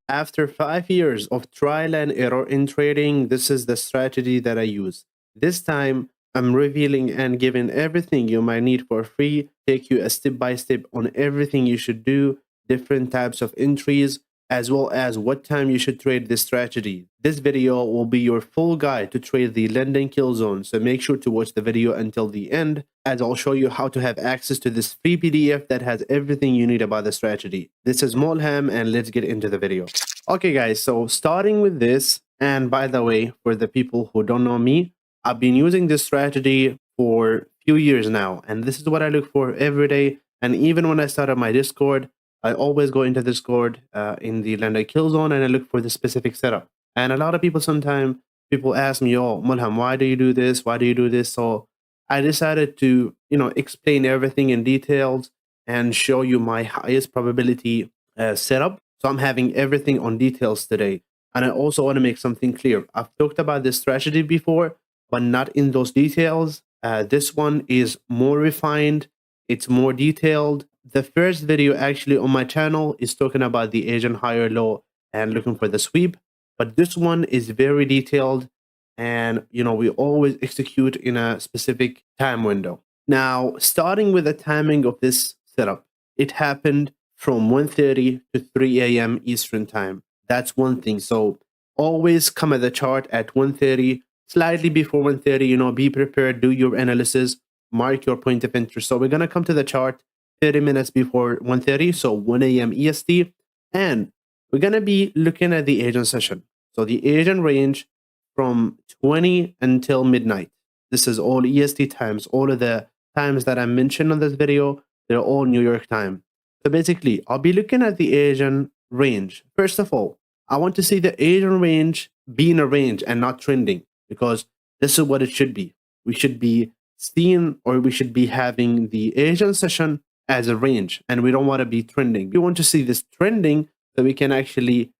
After 5 years of trial and error in trading, this is the strategy that I use. This time, I'm revealing and giving everything you might need for free, take you a step by step on everything you should do, different types of entries, as well as what time you should trade this strategy. This video will be your full guide to trade the lending Killzone, so make sure to watch the video until the end, as I'll show you how to have access to this free PDF that has everything you need about the strategy. This is Molham, and let's get into the video. Okay guys, so starting with this, and by the way, for the people who don't know me, I've been using this strategy for a few years now, and this is what I look for every day. And even when I started my Discord, I always go into Discord in the lender Killzone, and I look for the specific setup. And a lot of people sometimes ask me, "Oh, Mulham, why do you do this? Why do you do this?" So I decided to, explain everything in details and show you my highest probability setup. So I'm having everything on details today. And I also want to make something clear. I've talked about this strategy before, but not in those details. This one is more refined. It's more detailed. The first video actually on my channel is talking about the Asian higher low and looking for the sweep. But this one is very detailed. And, we always execute in a specific time window. Now, starting with the timing of this setup, it happened from 1:30 to 3 a.m. Eastern time. That's one thing. So always come at the chart at 1:30, slightly before 1:30, be prepared, do your analysis, mark your point of interest. So we're going to come to the chart 30 minutes before 1:30, so 1 a.m. EST, and we're going to be looking at the Asian session. So the Asian range from 20 until midnight. This is all EST times. All of the times that I mentioned on this video, they're all New York time. So basically, I'll be looking at the Asian range. First of all, I want to see the Asian range be in a range and not trending, because this is what it should be. We should be seeing, or we should be having the Asian session as a range, and we don't want to be trending. We want to see this trending so we can actually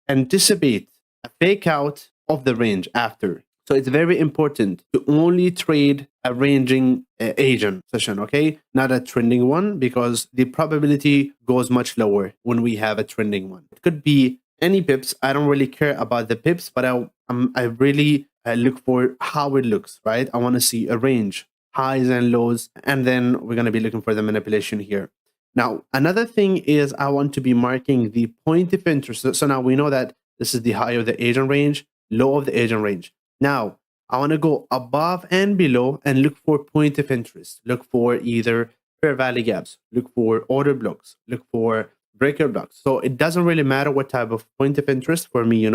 anticipate a fake out of the range after. So it's very important to only trade a ranging Asian session, okay? Not a trending one, because the probability goes much lower when we have a trending one. It could be any pips. I don't really care about the pips, but I really look for how it looks, right? I want to see a range, highs and lows, and then we're going to be looking for the manipulation here. Now, another thing is I want to be marking the point of interest. So now we know that this is the high of the Asian range, low of the Asian range. Now, I want to go above and below and look for point of interest. Look for either fair value gaps, look for order blocks, look for breaker blocks. So it doesn't really matter what type of point of interest. For me,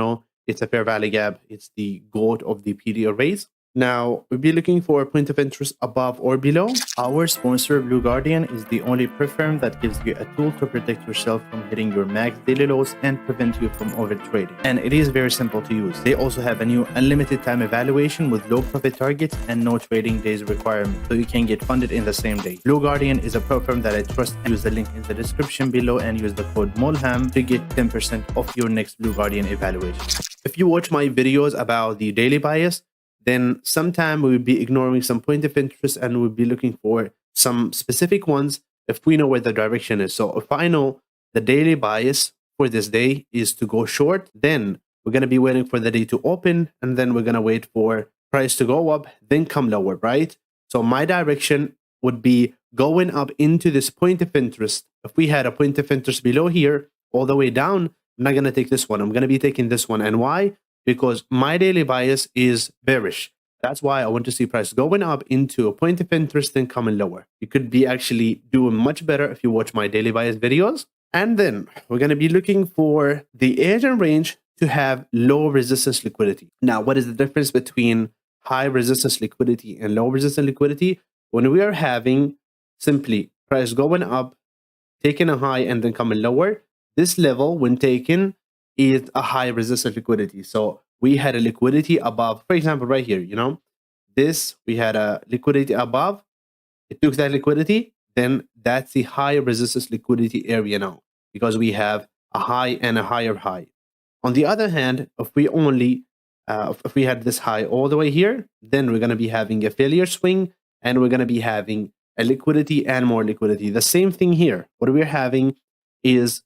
it's a fair value gap. It's the goat of the PD arrays. Now, we'll be looking for a point of interest above or below. Our sponsor, Blue Guardian, is the only prep firm that gives you a tool to protect yourself from hitting your max daily lows and prevent you from overtrading. And it is very simple to use. They also have a new unlimited time evaluation with low profit targets and no trading days requirement, so you can get funded in the same day. Blue Guardian is a prep firm that I trust. Use the link in the description below and use the code MOLHAM to get 10% off your next Blue Guardian evaluation. If you watch my videos about the daily bias, then sometime we will be ignoring some point of interest and we'll be looking for some specific ones if we know where the direction is. So if I know the daily bias for this day is to go short, then we're going to be waiting for the day to open, and then we're going to wait for price to go up, then come lower, right? So my direction would be going up into this point of interest. If we had a point of interest below here, all the way down, I'm not going to take this one. I'm going to be taking this one. And why? Because my daily bias is bearish. That's why I want to see price going up into a point of interest and coming lower. You could be actually doing much better if you watch my daily bias videos. And then we're going to be looking for the Asian range to have low resistance liquidity. Now, what is the difference between high resistance liquidity and low resistance liquidity? When we are having simply price going up, taking a high and then coming lower, this level when taken is a high resistance liquidity. So we had a liquidity above, for example, right here, this, we had a liquidity above, it took that liquidity, then that's the high resistance liquidity area now, because we have a high and a higher high. On the other hand, if we only, if we had this high all the way here, then we're going to be having a failure swing, and we're going to be having a liquidity and more liquidity. The same thing here. What we're having is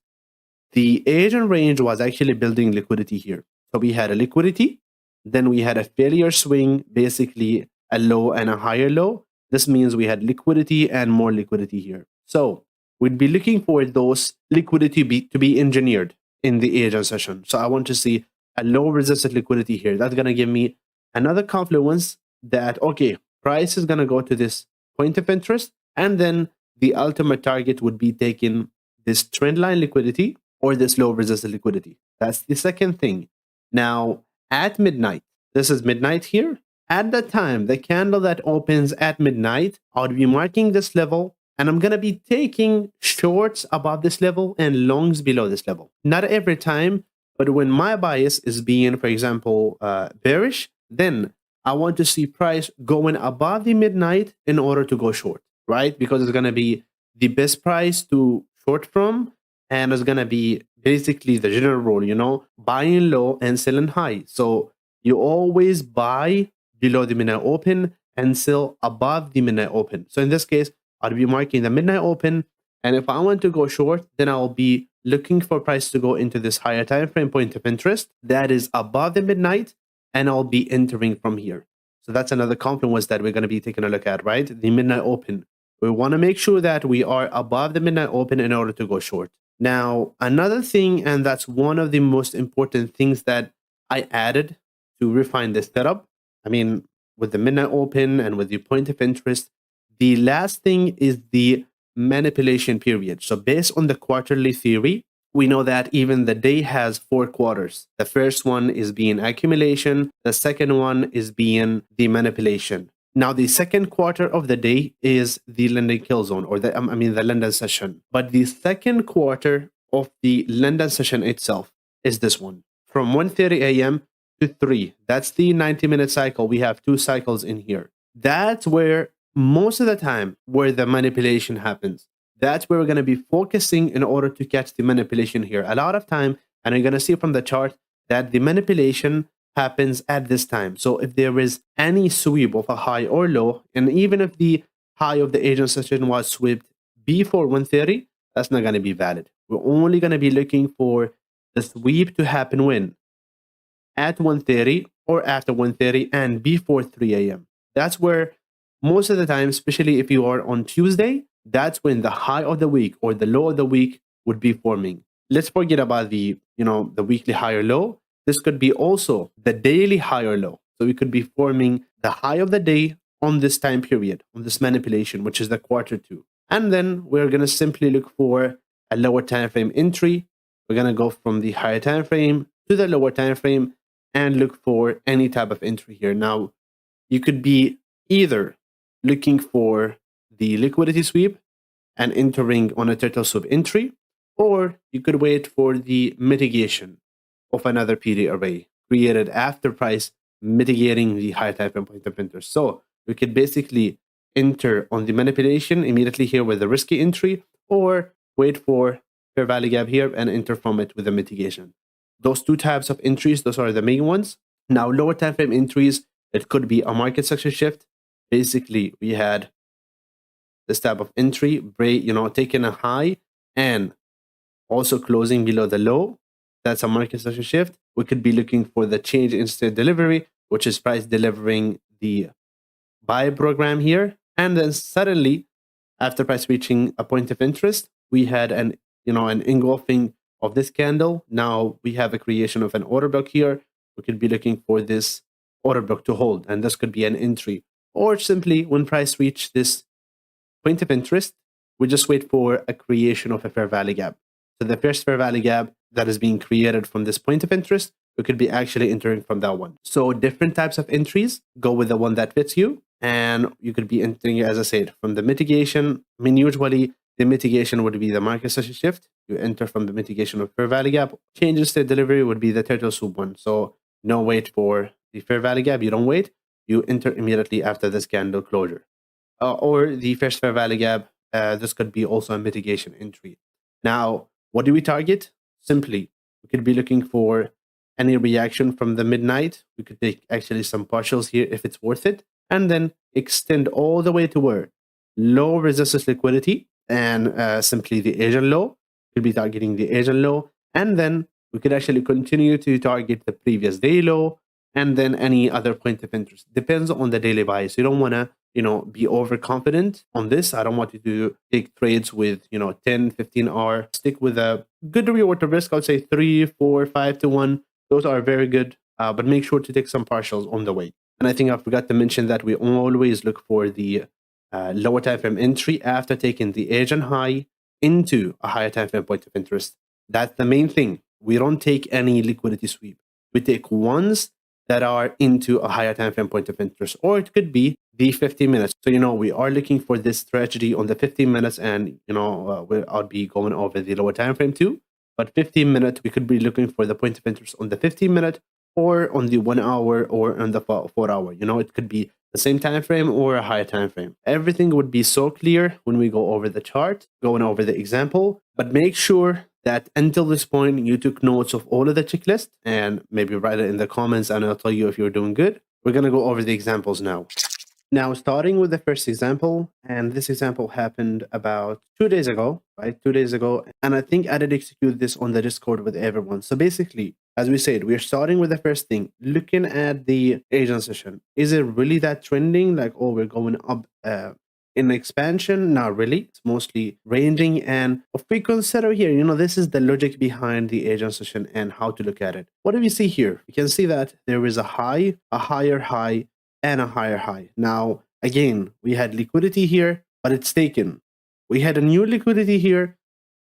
the Asian range was actually building liquidity here. So we had a liquidity, then we had a failure swing, basically a low and a higher low. This means we had liquidity and more liquidity here. So we'd be looking for those liquidity to be engineered in the Asian session. So I want to see a low resisted liquidity here. That's going to give me another confluence that, okay, price is going to go to this point of interest, and then the ultimate target would be taking this trend line liquidity or this low resisted liquidity. That's the second thing. Now, at midnight, this is midnight here. At that time, the candle that opens at midnight, I would be marking this level, and I'm going to be taking shorts above this level and longs below this level. Not every time, but when my bias is being, for example, bearish, then I want to see price going above the midnight in order to go short, right? Because it's going to be the best price to short from, and it's going to be basically the general rule, you know, buying low and selling high. So you always buy below the midnight open and sell above the midnight open. So in this case, I'll be marking the midnight open, and if I want to go short, then I'll be looking for price to go into this higher time frame point of interest that is above the midnight, and I'll be entering from here. So that's another confluence that we're going to be taking a look at, right? The midnight open. We want to make sure that we are above the midnight open in order to go short. Now, another thing, and that's one of the most important things that I added to refine this setup. I mean, with the midnight open and with the point of interest, the last thing is the manipulation period. So based on the quarterly theory, we know that even the day has 4 quarters. The first one is being accumulation. The second one is being the manipulation. Now, the second quarter of the day is the London Killzone, or the London session. But the second quarter of the London session itself is this one. From 1:30 a.m. to 3. That's the 90-minute cycle. We have 2 cycles in here. That's where most of the time where the manipulation happens. That's where we're going to be focusing in order to catch the manipulation here. A lot of time, and you're going to see from the chart that the manipulation happens at this time. So if there is any sweep of a high or low, and even if the high of the Asian session was swept before 1:30, that's not going to be valid. We're only going to be looking for the sweep to happen when? At 1:30 or after 1:30 and before 3 a.m. That's where most of the time, especially if you are on Tuesday, that's when the high of the week or the low of the week would be forming. Let's forget about the weekly high or low. This could be also the daily high or low. So we could be forming the high of the day on this time period, on this manipulation, which is the quarter 2. And then we're going to simply look for a lower time frame entry. We're going to go from the higher time frame to the lower time frame and look for any type of entry here. Now, you could be either looking for the liquidity sweep and entering on a turtle soup entry, or you could wait for the mitigation of another PD array created after price mitigating the high time frame point of interest. So we could basically enter on the manipulation immediately here with a risky entry, or wait for fair value gap here and enter from it with a mitigation. Those 2 types of entries, those are the main ones. Now, lower time frame entries, it could be a market structure shift. Basically, we had this type of entry, taking a high and also closing below the low. That's a market structure shift. We could be looking for the change in state delivery, which is price delivering the buy program here. And then suddenly, after price reaching a point of interest, we had an engulfing of this candle. Now we have a creation of an order block here. We could be looking for this order block to hold, and this could be an entry. Or simply, when price reach this point of interest, we just wait for a creation of a fair value gap. So the first fair value gap that is being created from this point of interest, we could be actually entering from that one. So different types of entries, go with the one that fits you. And you could be entering, as I said, from the mitigation. I mean, usually the mitigation would be the market structure shift. You enter from the mitigation of fair value gap. Changes state delivery would be the turtle soup one. So no wait for the fair value gap. You don't wait. You enter immediately after this candle closure. Or the first fair value gap. This could be also a mitigation entry. Now, what do we target? Simply, we could be looking for any reaction from the midnight. We could take actually some partials here if it's worth it, and then extend all the way to where? Low resistance liquidity and simply the Asian low. Could be targeting the Asian low And then we could actually continue to target the previous day low and then any other point of interest. Depends on the daily bias. You don't want to, be overconfident on this. I don't want you to take trades with, 10, 15 hour. Stick with a good reward to risk. I would say 3, 4, 5 to 1. Those are very good, but make sure to take some partials on the way. And I think I forgot to mention that we always look for the lower time frame entry after taking the edge and high into a higher time frame point of interest. That's the main thing. We don't take any liquidity sweep. We take ones that are into a higher time frame point of interest, or it could be the 15 minutes. So, we are looking for this strategy on the 15 minutes, and, I'll be going over the lower time frame too. But 15 minutes, we could be looking for the point of interest on the 15 minute or on the 1 hour or on the 4 hour. It could be the same time frame or a higher time frame. Everything would be so clear when we go over the chart, going over the example. But make sure that until this point you took notes of all of the checklist, and maybe write it in the comments and I'll tell you if you're doing good. We're going to go over the examples now. Now, starting with the first example, and this example happened about 2 days ago, right? 2 days ago. And I think I did execute this on the Discord with everyone. So basically, as we said, we're starting with the first thing, looking at the Asian session. Is it really that trending? Like, oh, we're going up in expansion? Not really. It's mostly ranging. And if we consider here, this is the logic behind the Asian session and how to look at it. What do we see here? We can see that there is a high, a higher high, and a higher high. Now, again, we had liquidity here, but it's taken. We had a new liquidity here,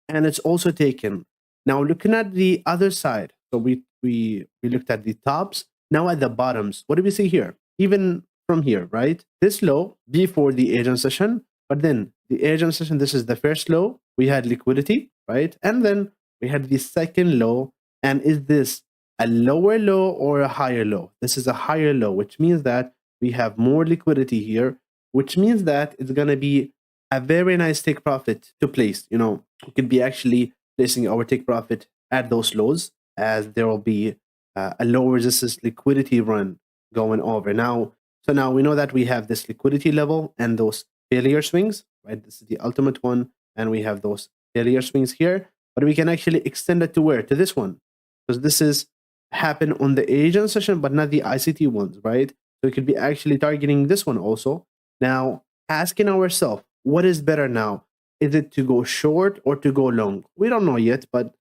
and it's also taken. Now, looking at the other side, so we looked at the tops. Now at the bottoms, what do we see here? Even from here, right? This low before the Asian session, but then the Asian session, this is the first low. We had liquidity, right? And then we had the second low. And is this a lower low or a higher low? This is a higher low, which means that we have more liquidity here, which means that it's going to be a very nice take profit to place. We could be actually placing our take profit at those lows, as there will be a low resistance liquidity run going over. So now we know that we have this liquidity level and those failure swings, right? This is the ultimate one, and we have those failure swings here, but we can actually extend it to where? To this one, because this is happen on the Asian session, but not the ICT ones, right? So we could be actually targeting this one also. Now, asking ourselves, what is better now? Is it to go short or to go long? We don't know yet, but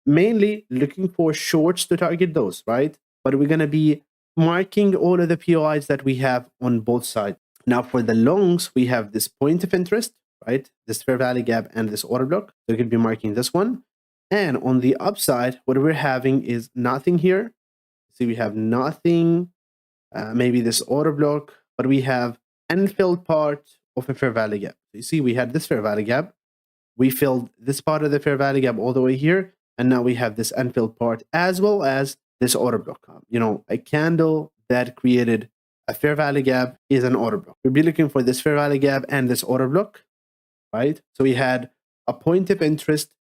mainly looking for shorts to target those, right? But we're going to be marking all of the POIs that we have on both sides. Now, for the longs, we have this point of interest, right? This fair value gap and this order block. So we could be marking this one. And on the upside, what we're having is nothing here. See, we have nothing. Maybe this order block, but we have unfilled part of a fair value gap. So you see, we had this fair value gap. We filled this part of the fair value gap all the way here, and now we have this unfilled part as well as this order block. A candle that created a fair value gap is an order block. We'll be looking for this fair value gap and this order block, right? So we had a point of interest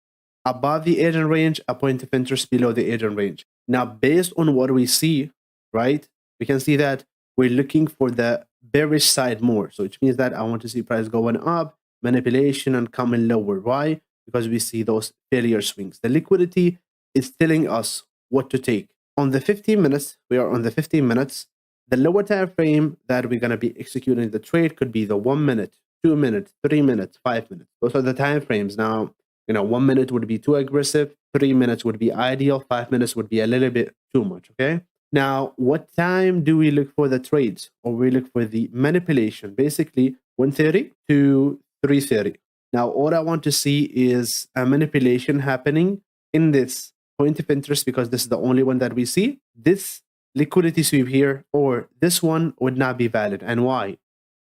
above the Asian range, a point of interest below the Asian range. Now, based on what we see, right, we can see that we're looking for the bearish side more. So which means that I want to see price going up, manipulation, and coming lower. Why? Because we see those failure swings. The liquidity is telling us what to take. On the 15 minutes, we are on the 15 minutes. The lower time frame that we're going to be executing the trade could be the 1 minute, 2 minutes, 3 minutes, 5 minutes. Those are the time frames. Now, 1 minute would be too aggressive. 3 minutes would be ideal. 5 minutes would be a little bit too much. Okay. Now, what time do we look for the trades, or we look for the manipulation? Basically, 1:30 to 3:30. Now, all I want to see is a manipulation happening in this point of interest, because this is the only one that we see. This liquidity sweep here, or this one, would not be valid. And why?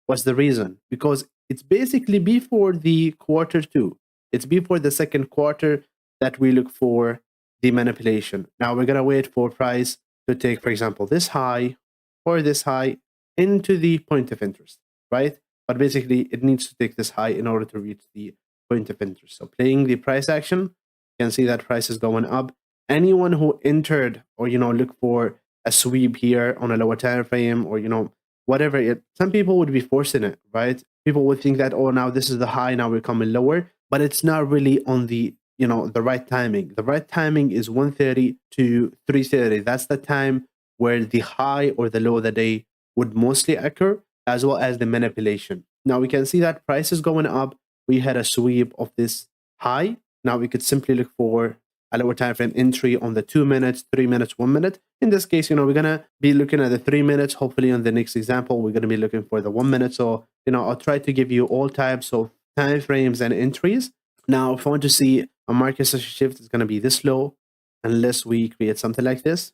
What's the reason? Because it's basically before the quarter two. It's before the second quarter that we look for the manipulation. Now, we're going to wait for price to take, for example, this high or this high into the point of interest, right? But basically, it needs to take this high in order to reach the point of interest. So playing the price action, you can see that price is going up. Anyone who entered or, look for a sweep here on a lower time frame, or, whatever, some people would be forcing it, right? People would think that, oh, now this is the high, now we're coming lower, but it's not really on the, the right timing. The right timing is 1:30 to 3:30. That's the time where the high or the low of the day would mostly occur, as well as the manipulation. Now we can see that price is going up. We had a sweep of this high. Now we could simply look for a lower time frame entry on the 2 minutes, 3 minutes, 1 minute. In this case, we're gonna be looking at the 3 minutes. Hopefully on the next example, we're gonna be looking for the 1 minute. So, I'll try to give you all types of time frames and entries. Now, if I want to see a market shift, it's gonna be this low, unless we create something like this,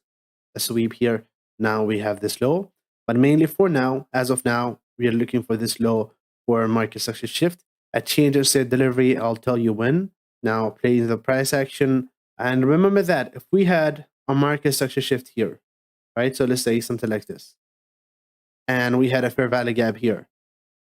a sweep here. Now we have this low, but mainly for now, as of now, we are looking for this low for market structure shift. A change in state delivery, I'll tell you when. Now playing the price action. And remember that if we had a market structure shift here, right? So let's say something like this. And we had a fair value gap here.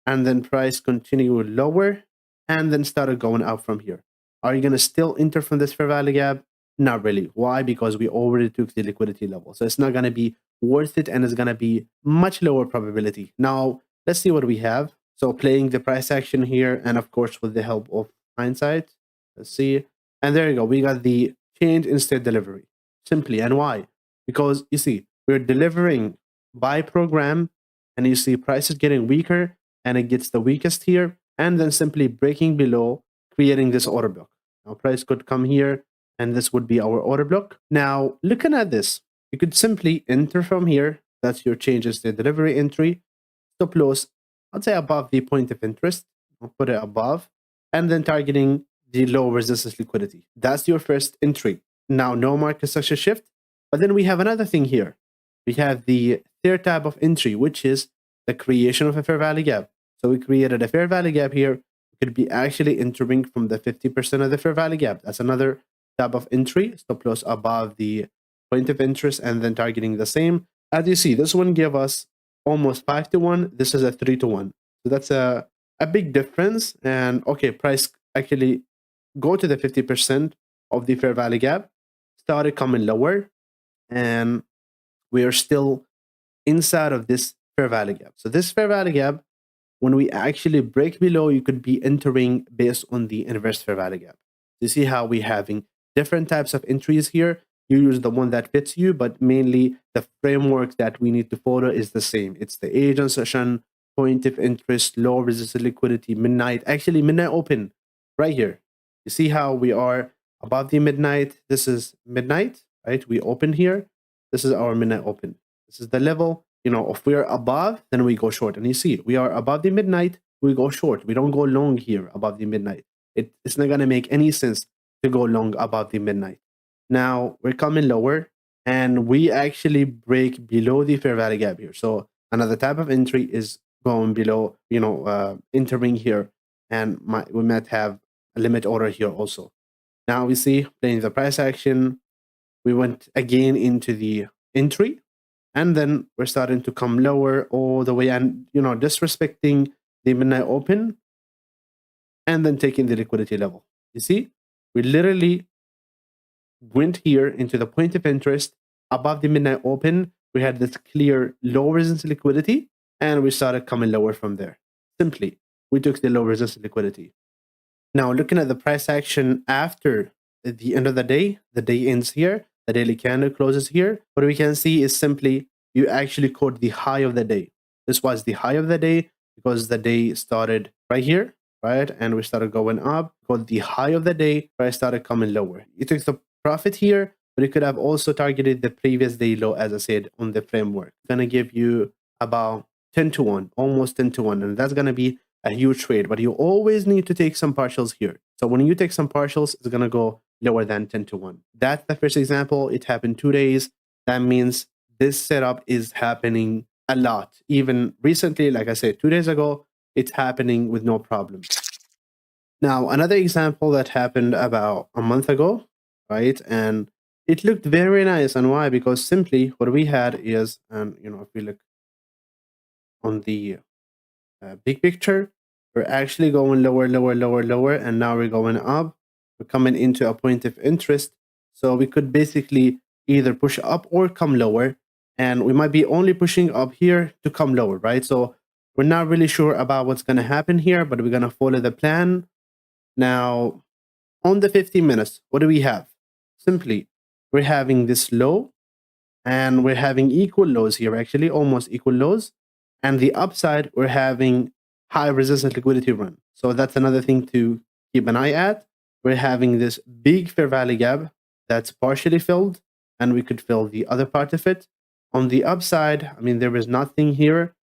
And then price continued lower and then started going up from here. Are you going to still enter from this fair value gap? Not really. Why? Because we already took the liquidity level. So it's not going to be worth it and it's going to be much lower probability. Now, let's see what we have. So playing the price action here, and of course, with the help of hindsight, let's see. And there you go. We got the change in state delivery simply. And why? Because you see, we're delivering by program and you see price is getting weaker and it gets the weakest here and then simply breaking below, creating this order block. Now price could come here and this would be our order block. Now, looking at this, you could simply enter from here. That's your change in state delivery entry. Stop loss, I'd say above the point of interest. I'll put it above and then targeting the low resistance liquidity. That's your first entry. Now, no market structure shift. But then we have another thing here. We have the third type of entry, which is the creation of a fair value gap. So we created a fair value gap here. We could be actually entering from the 50% of the fair value gap. That's another type of entry. Stop loss above the point of interest and then targeting the same. As you see, this one gave us almost 5-1. This is a 3-1. So that's a big difference. And okay, price actually go to the 50% of the fair value gap, started coming lower, and we are still inside of this fair value gap. So this fair value gap, when we actually break below, you could be entering based on the inverse fair value gap. You see how we're having different types of entries here. You use the one that fits you, but mainly the framework that we need to follow is the same. It's the agent session, point of interest, low resistance liquidity, midnight. Actually, midnight open right here. You see how we are above the midnight. This is midnight, right? We open here. This is our midnight open. This is the level. If we are above, then we go short. And you see, we are above the midnight, we go short. We don't go long here above the midnight. It's not going to make any sense to go long above the midnight. Now, we're coming lower, and we actually break below the fair value gap here. So another type of entry is going below, entering here, and we might have a limit order here also. Now we see playing the price action, we went again into the entry, and then we're starting to come lower all the way and, disrespecting the midnight open and then taking the liquidity level. You see, we literally went here into the point of interest above the midnight open. We had this clear low resistance liquidity and we started coming lower from there. Simply, we took the low resistance liquidity. Now, looking at the price action after the end of the day ends here, the daily candle closes here. What we can see is simply you actually caught the high of the day. This was the high of the day because the day started right here, right? And we started going up. Caught the high of the day, price started coming lower. You took the profit here, but you could have also targeted the previous day low, as I said, on the framework. It's going to give you about 10-1, almost 10-1, and that's going to be a huge trade, but you always need to take some partials here. So when you take some partials, it's going to go lower than 10-1. That's the first example. It happened 2 days. That means this setup is happening a lot. Even recently, like I said, 2 days ago, it's happening with no problem. Now, another example that happened about a month ago, right? And it looked very nice. And why? Because simply what we had is, and if we look on the big picture, we're actually going lower, and now we're going up. We're coming into a point of interest. So we could basically either push up or come lower, and we might be only pushing up here to come lower, right? So we're not really sure about what's going to happen here, but we're going to follow the plan. Now, on the 15 minutes, what do we have? Simply, we're having this low, and we're having equal lows here, actually, almost equal lows. And the upside, we're having high resistance liquidity run. So that's another thing to keep an eye at. We're having this big fair value gap that's partially filled, and we could fill the other part of it. On the upside, I mean, there is nothing here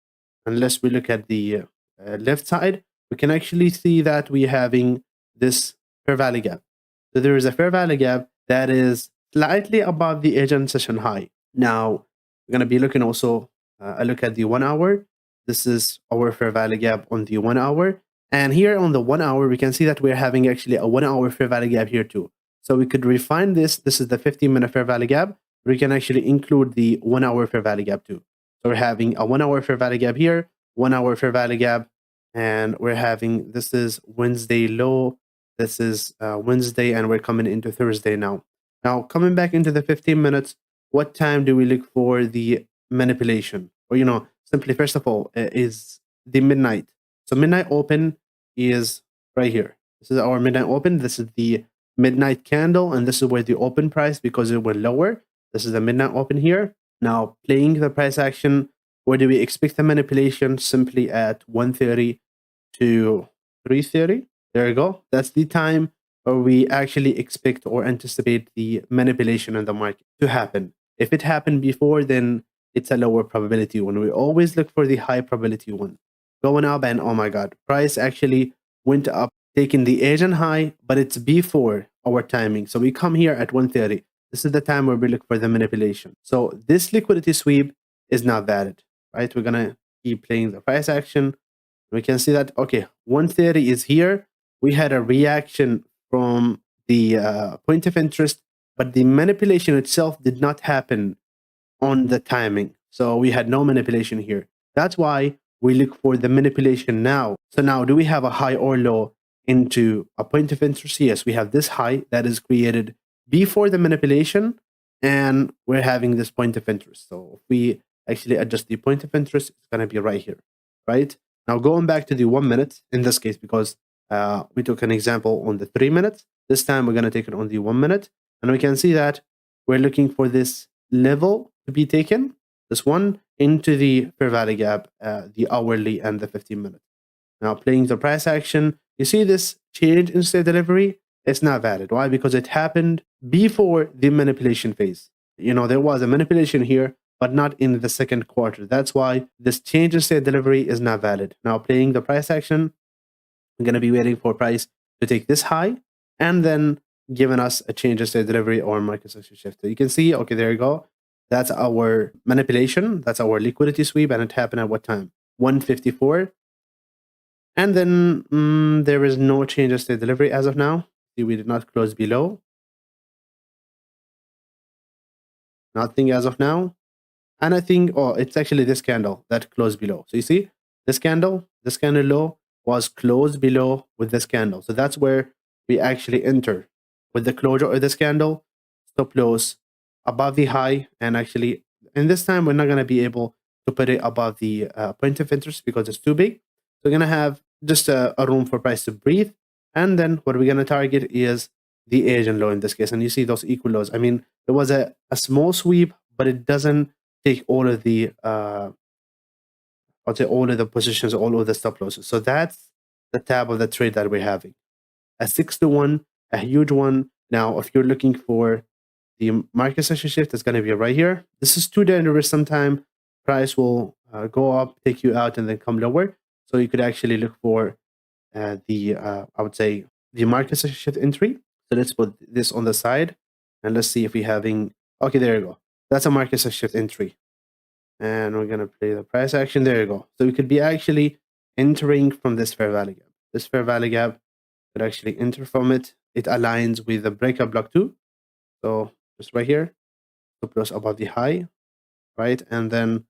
unless we look at the left side. We can actually see that we're having this fair value gap. So there is a fair value gap that is slightly above the Asian session high. Now, we're going to be looking also a look at the 1 hour. This is our fair value gap on the 1 hour. And here on the 1 hour, we can see that we're having actually a 1 hour fair value gap here too. So we could refine this. This is the 15-minute fair value gap. We can actually include the 1 hour fair value gap too. So we're having a 1 hour fair value gap here, 1 hour fair value gap, and we're having, this is Wednesday low. This is Wednesday, and we're coming into Thursday now. Now, coming back into the 15 minutes, what time do we look for the manipulation? Or, simply, first of all, is the midnight. So midnight open is right here. This is our midnight open. This is the midnight candle, and this is where the open price, because it went lower. This is the midnight open here. Now, playing the price action, where do we expect the manipulation? Simply at 1:30 to 3:30. There you go. That's the time where we actually expect or anticipate the manipulation in the market to happen. If it happened before, then it's a lower probability one. We always look for the high probability one. Going up, and oh my God, price actually went up, taking the Asian high, but it's before our timing. So we come here at 1:30. This is the time where we look for the manipulation. So this liquidity sweep is not valid, right? We're going to keep playing the price action. We can see that, okay, 1:30 is here. We had a reaction from the point of interest, but the manipulation itself did not happen on the timing. So we had no manipulation here. That's why we look for the manipulation now. So now, do we have a high or low into a point of interest? Yes, we have this high that is created before the manipulation, and we're having this point of interest. So if we actually adjust the point of interest, it's going to be right here, right? Now, going back to the 1 minute in this case, because we took an example on the 3 minutes. This time we're going to take it on the 1 minute. And we can see that we're looking for this level to be taken, this one, into the fair value gap, the hourly and the 15 minute. Now, playing the price action, you see this change in state delivery? It's not valid. Why? Because it happened before the manipulation phase. There was a manipulation here, but not in the second quarter. That's why this change in state delivery is not valid. Now, playing the price action, I'm going to be waiting for price to take this high and then giving us a change in state delivery or market section shift. So you can see, okay, there you go. That's our manipulation. That's our liquidity sweep. And it happened at what time? 1:54. And then there is no change in state delivery as of now. See, we did not close below. Nothing as of now. And I think, it's actually this candle that closed below. So you see, this candle low was closed below with this candle. So that's where we actually enter with the closure of this candle, stop loss above the high. And actually, in this time, we're not going to be able to put it above the point of interest because it's too big. So we're going to have just a room for price to breathe. And then what we're going to target is the Asian low in this case. And you see those equal lows. I mean, there was a small sweep, but it doesn't take all of the all of the positions, all of the stop losses. So that's the tab of the trade that we're having. A 6-to-1, a huge one. Now, if you're looking for the market section shift, it's going to be right here. This is too dangerous. Sometime price will go up, take you out, and then come lower. So you could actually look for I would say, the market section shift entry. So let's put this on the side, and let's see if we're having, okay, there you go. That's a market section shift entry. And we're going to play the price action. There you go. So we could be actually entering from this fair value gap. This fair value gap could actually enter from it. It aligns with the breakup block too. So just right here, stop loss above the high, right? And then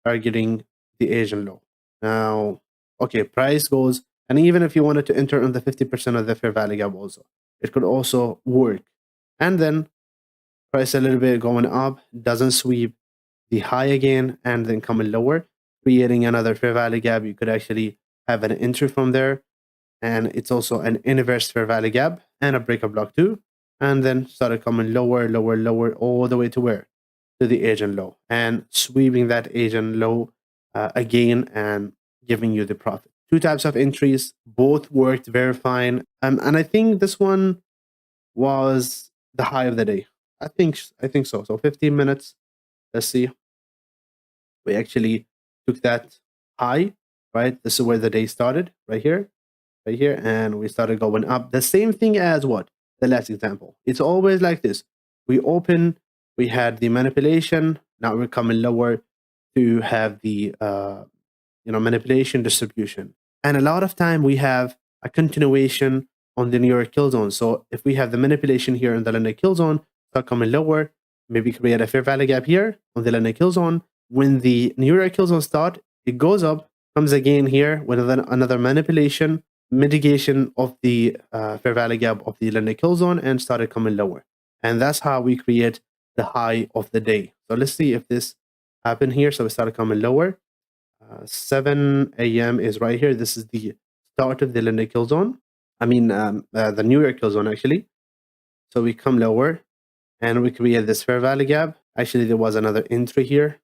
targeting the Asian low. Now, okay, price goes, and even if you wanted to enter on the 50% of the fair value gap also, it could also work. And then price a little bit going up, doesn't sweep the high again, and then coming lower, creating another fair value gap. You could actually have an entry from there. and it's also an inverse fair value gap and a breakup block too, and then started coming lower, lower, lower, all the way to where? To the agent low, and sweeping that agent low again and giving you the profit. Two types of entries, both worked very fine, and I think this one was the high of the day. I think so. So 15 minutes. Let's see. We actually took that high, right? This is where the day started, right here, and we started going up. The same thing as what? The last example. It's always like this. We open, we had the manipulation, now we're coming lower to have the manipulation distribution. And a lot of time we have a continuation on the New York kill zone. So if we have the manipulation here in the London kill zone, start coming lower, maybe create a fair value gap here on the London kill zone. When the New York kill zone start, it goes up, comes again here with another manipulation, mitigation of the fair value gap of the London kill zone, and started coming lower. And that's how we create the high of the day. So let's see if this happened here. So we started coming lower. 7 a.m. is right here. This is the start of the London kill zone. I mean, the New York kill zone actually. So we come lower and we create this fair value gap. Actually, there was another entry here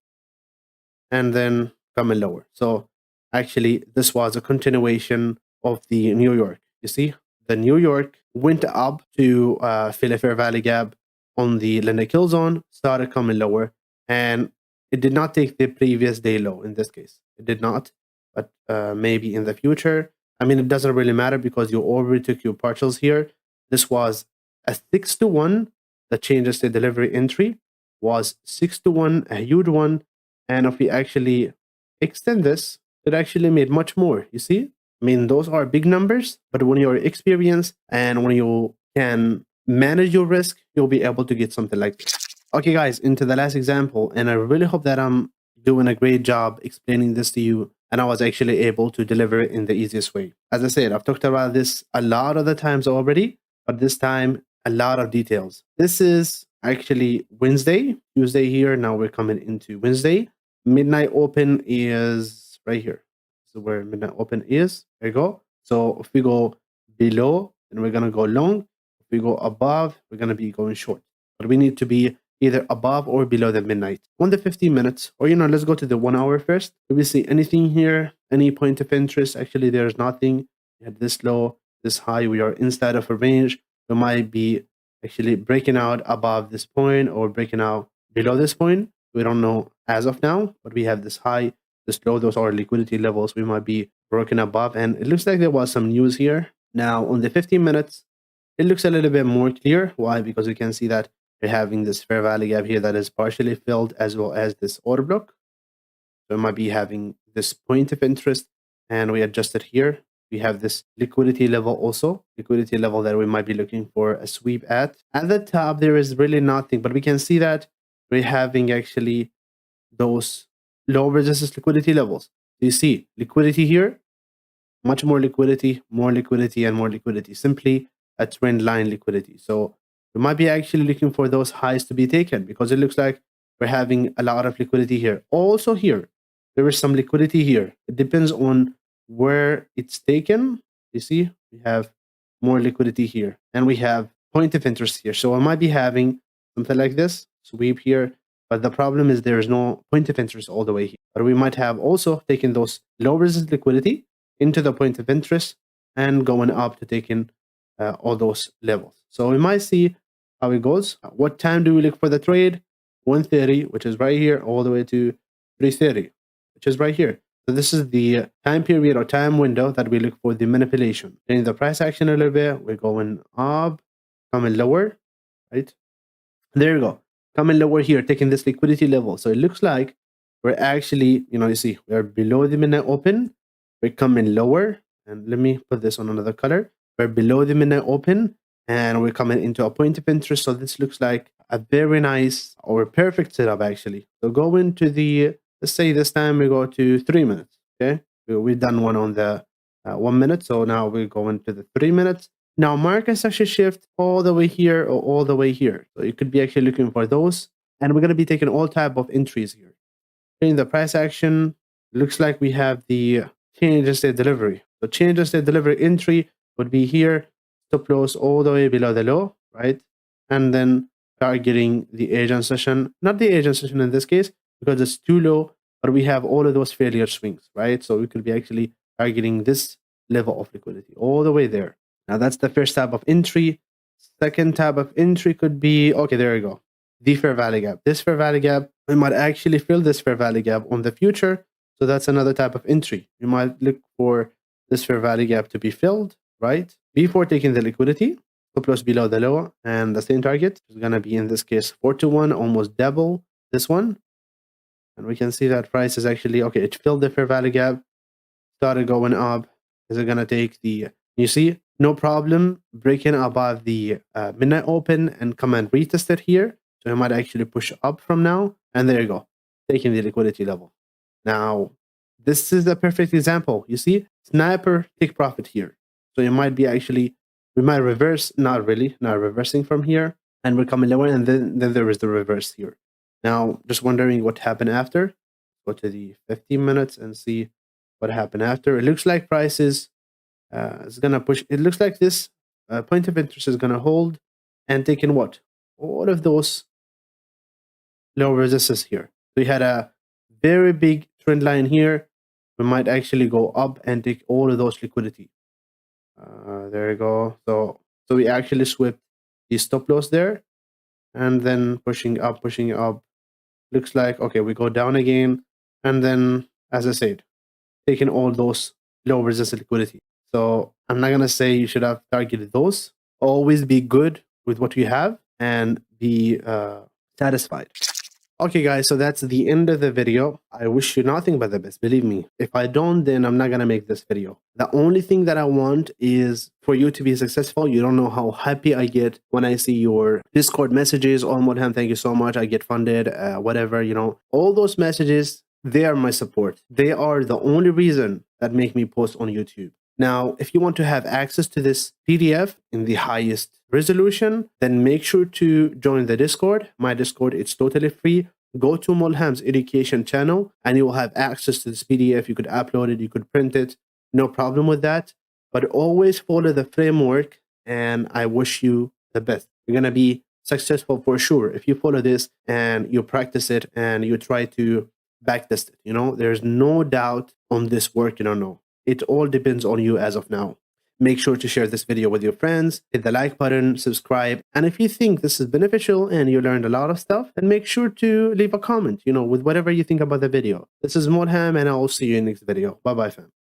and then coming lower. So actually, this was a continuation of the New York. You see, the New York went up to fill a fair value gap on the London kill zone, started coming lower, and it did not take the previous day low in this case. It did not, but maybe in the future. I mean, it doesn't really matter because you already took your partials here. This was a 6-to-1. The changes to delivery entry was 6-to-1, a huge one. And if we actually extend this, it actually made much more. You see? I mean, those are big numbers, but when you're experienced and when you can manage your risk, you'll be able to get something like this. Okay, guys, into the last example, and I really hope that I'm doing a great job explaining this to you, and I was actually able to deliver it in the easiest way. As I said, I've talked about this a lot of the times already, but this time, a lot of details. This is actually Wednesday, Tuesday here. Now we're coming into Wednesday. Midnight open is right here. So where midnight open is, there you go. So if we go below, then we're going to go long. If we go above, we're going to be going short. But we need to be either above or below the midnight on the 15 minutes, or let's go to the 1 hour first. Do we see anything here? Any point of interest? Actually, there's nothing. We had this low, this high. We are inside of a range. We might be actually breaking out above this point or breaking out below this point. We don't know as of now, but we have this high, this low. Those are liquidity levels. We might be broken above, and it looks like there was some news here. Now on the 15 minutes, it looks a little bit more clear. Why? Because you can see that we're having this fair value gap here that is partially filled, as well as this order block. So we might be having this point of interest, and we adjusted here. We have this liquidity level also, liquidity level that we might be looking for a sweep at. At the top, there is really nothing, but we can see that we're having actually those low resistance liquidity levels. You see liquidity here, much more liquidity, and more liquidity, simply a trend line liquidity. So we might be actually looking for those highs to be taken because it looks like we're having a lot of liquidity here. Also here, there is some liquidity here. It depends on where it's taken. You see, we have more liquidity here and we have point of interest here. So I might be having something like this, sweep here, but the problem is there is no point of interest all the way here. But we might have also taken those low resistance liquidity into the point of interest and going up to taking all those levels. So we might see how it goes. What time do we look for the trade? 1:30, which is right here, all the way to 3:30, which is right here. So this is the time period or time window that we look for the manipulation. In the price action a little bit, we're going up, coming lower, right? There you go. Coming lower here, taking this liquidity level. So it looks like we're actually, you see, we're below the midnight open. We're coming lower. And let me put this on another color. We're below the midnight open and we're coming into a point of interest. So this looks like a very nice or perfect setup actually. So go into the, let's say this time we go to 3 minutes. Okay. We've done one on the 1 minute. So now we're going to the 3 minutes. Now markets actually shift all the way here or all the way here. So you could be actually looking for those. And we're going to be taking all type of entries here. In the price action, looks like we have the change in state delivery. So change the state delivery entry would be here, stop loss all the way below the low, right? And then targeting the agent session, not the agent session in this case, because it's too low, but we have all of those failure swings, right? So we could be actually targeting this level of liquidity all the way there. Now that's the first tab of entry. Second tab of entry could be, okay, there you go. The fair value gap. This fair value gap, we might actually fill this fair value gap on the future. So that's another type of entry. You might look for this fair value gap to be filled, right? Before taking the liquidity, stop loss below the low, and the same target is going to be, in this case, 4 to 1, almost double this one. And we can see that price is actually, okay, it filled the fair value gap, started going up. Is it going to take the, you see, no problem breaking above the midnight open and come and retest it here. So you might actually push up from now. And there you go, taking the liquidity level. Now, this is the perfect example. You see, sniper take profit here. So you might be actually, we might reverse, not really, not reversing from here. And we're coming lower, and then there is the reverse here. Now, just wondering what happened after. Go to the 15 minutes and see what happened after. It looks like prices is going to push. It looks like this point of interest is going to hold and take in what? All of those low resistance here. So we had a very big trend line here. We might actually go up and take all of those liquidity. There you go. So we actually swept the stop loss there, and then pushing up. Looks like, okay, we go down again, and then, as I said, taking all those low resistance liquidity. So I'm not gonna say you should have targeted those. Always be good with what you have and be satisfied. Okay, guys, so that's the end of the video. I wish you nothing but the best. Believe me, if I don't, then I'm not going to make this video. The only thing that I want is for you to be successful. You don't know how happy I get when I see your Discord messages. Oh, Mulham, thank you so much. I get funded, whatever, you know. All those messages, they are my support. They are the only reason that make me post on YouTube. Now, if you want to have access to this PDF in the highest resolution, then make sure to join the Discord. My Discord, it's totally free. Go to Mulham's education channel and you will have access to this PDF. You could upload it, you could print it, no problem with that. But always follow the framework, and I wish you the best. You're going to be successful for sure if you follow this and you practice it and you try to backtest it. You know, there's no doubt on this working or no. It all depends on you as of now. Make sure to share this video with your friends, hit the like button, subscribe, and if you think this is beneficial and you learned a lot of stuff, then make sure to leave a comment, you know, with whatever you think about the video. This is Mulham, and I will see you in the next video. Bye-bye, fam.